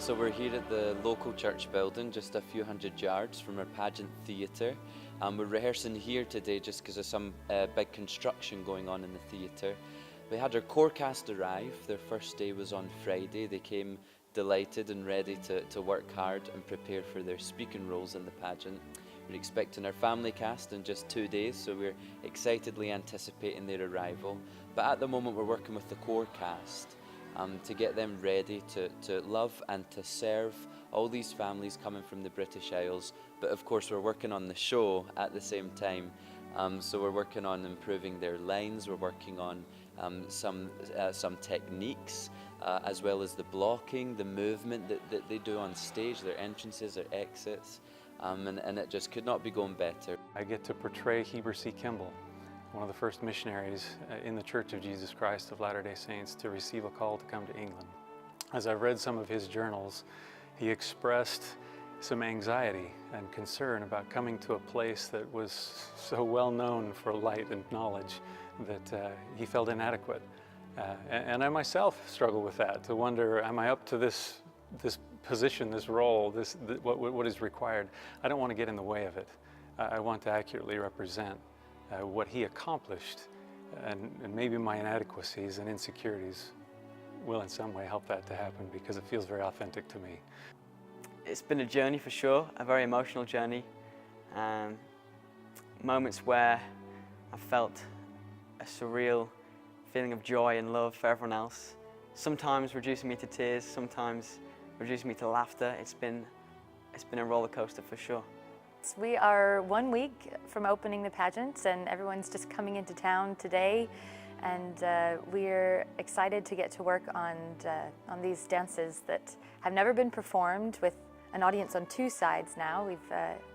So we're here at the local church building, just a few hundred yards from our Pageant theatre. We're rehearsing here today just because of some big construction going on in the theatre. We had our core cast arrive. Their first day was on Friday. They came delighted and ready to work hard and prepare for their speaking roles in the pageant. We're expecting our family cast in just 2 days, so we're excitedly anticipating their arrival. But at the moment we're working with the core cast to get them ready to love and to serve all these families coming from the British Isles. But of course we're working on the show at the same time. So we're working on improving their lines, we're working on some techniques, as well as the blocking, the movement that they do on stage, their entrances, their exits, and it just could not be going better. I get to portray Heber C. Kimball, one of the first missionaries in the Church of Jesus Christ of Latter-day Saints to receive a call to come to England. As I've read some of his journals, he expressed some anxiety and concern about coming to a place that was so well known for light and knowledge that he felt inadequate. And I myself struggle with that, to wonder, am I up to this position, this role, what is required? I don't want to get in the way of it. I want to accurately represent what he accomplished, and maybe my inadequacies and insecurities will in some way help that to happen, because it feels very authentic to me. It's been a journey for sure, a very emotional journey. Moments where I felt a surreal feeling of joy and love for everyone else. Sometimes reducing me to tears, sometimes reducing me to laughter. It's been a roller coaster for sure. We are 1 week from opening the pageant, and everyone's just coming into town today, and we're excited to get to work on these dances that have never been performed with an audience on two sides now. We've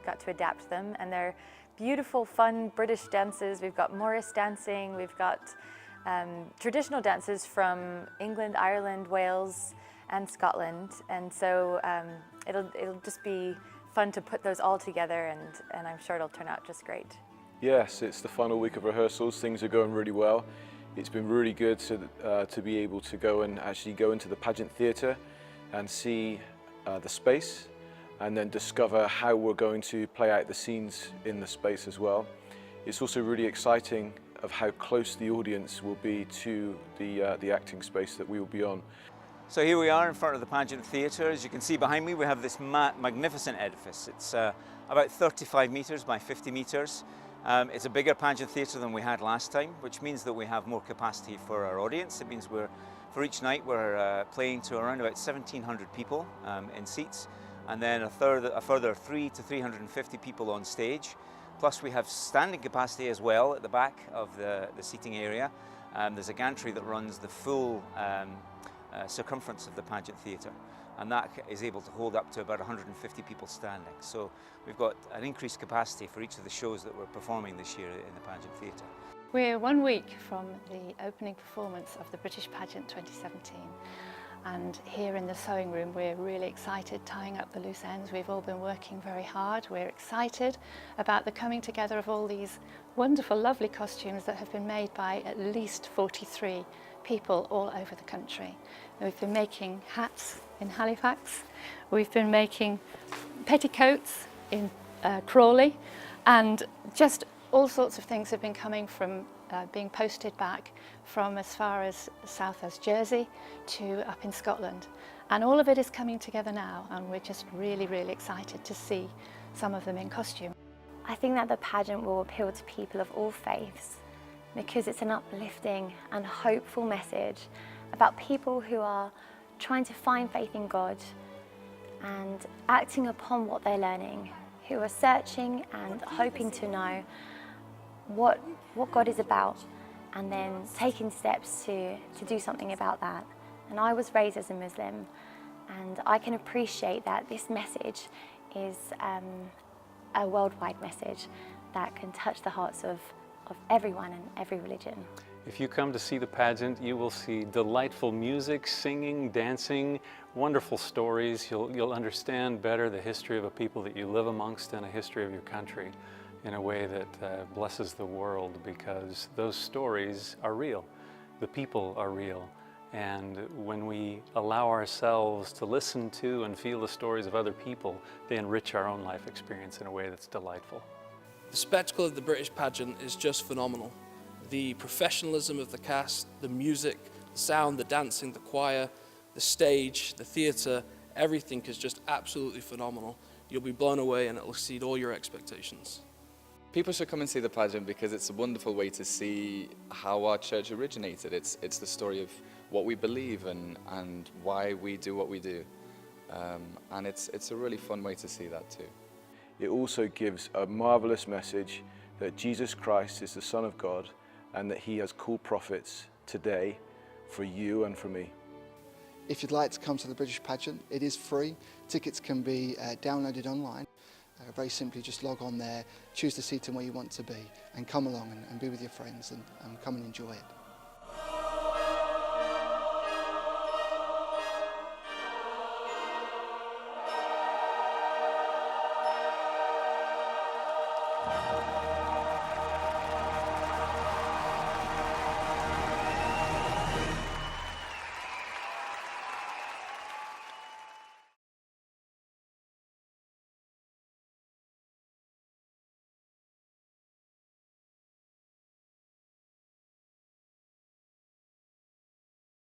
got to adapt them, and they're beautiful, fun British dances. We've got Morris dancing, we've got traditional dances from England, Ireland, Wales and Scotland, and so it'll just be fun to put those all together, and I'm sure it'll turn out just great. Yes, it's the final week of rehearsals. Things are going really well. It's been really good to be able to go into the Pageant theatre and see the space, and then discover how we're going to play out the scenes in the space as well. It's also really exciting of how close the audience will be to the acting space that we will be on. So here we are in front of the Pageant Theatre. As you can see behind me, we have this magnificent edifice. It's about 35 metres by 50 metres. It's a bigger Pageant Theatre than we had last time, which means that we have more capacity for our audience. It means for each night we're playing to around about 1,700 people in seats, and then a further 300 to 350 people on stage. Plus we have standing capacity as well at the back of the seating area. There's a gantry that runs the full circumference of the Pageant Theatre, and that is able to hold up to about 150 people standing. So we've got an increased capacity for each of the shows that we're performing this year in the Pageant Theatre. We're 1 week from the opening performance of the British Pageant 2017, and here in the sewing room we're really excited, tying up the loose ends. We've all been working very hard. We're excited about the coming together of all these wonderful, lovely costumes that have been made by at least 43 people all over the country. We've been making hats in Halifax, we've been making petticoats in Crawley, and just all sorts of things have been coming from being posted back from as far as south as Jersey to up in Scotland. And all of it is coming together now, and we're just really, really excited to see some of them in costume. I think that the pageant will appeal to people of all faiths, because it's an uplifting and hopeful message about people who are trying to find faith in God and acting upon what they're learning, who are searching and hoping to know what God is about, and then taking steps to do something about that. And I was raised as a Muslim, and I can appreciate that this message is a worldwide message that can touch the hearts of everyone and every religion. If you come to see the pageant, you will see delightful music, singing, dancing, wonderful stories. You'll understand better the history of a people that you live amongst and a history of your country in a way that blesses the world, because those stories are real. The people are real, And when we allow ourselves to listen to and feel the stories of other people, they enrich our own life experience in a way that's delightful. The spectacle of the British pageant is just phenomenal. The professionalism of the cast, the music, the sound, the dancing, the choir, the stage, the theatre, everything is just absolutely phenomenal. You'll be blown away and it'll exceed all your expectations. People should come and see the pageant because it's a wonderful way to see how our church originated. It's the story of what we believe and why we do what we do. And it's a really fun way to see that too. It also gives a marvelous message that Jesus Christ is the Son of God and that he has called prophets today for you and for me. If you'd like to come to the British pageant, it is free. Tickets can be downloaded online. Very simply just log on there, choose the seating where you want to be and come along and be with your friends and come and enjoy it.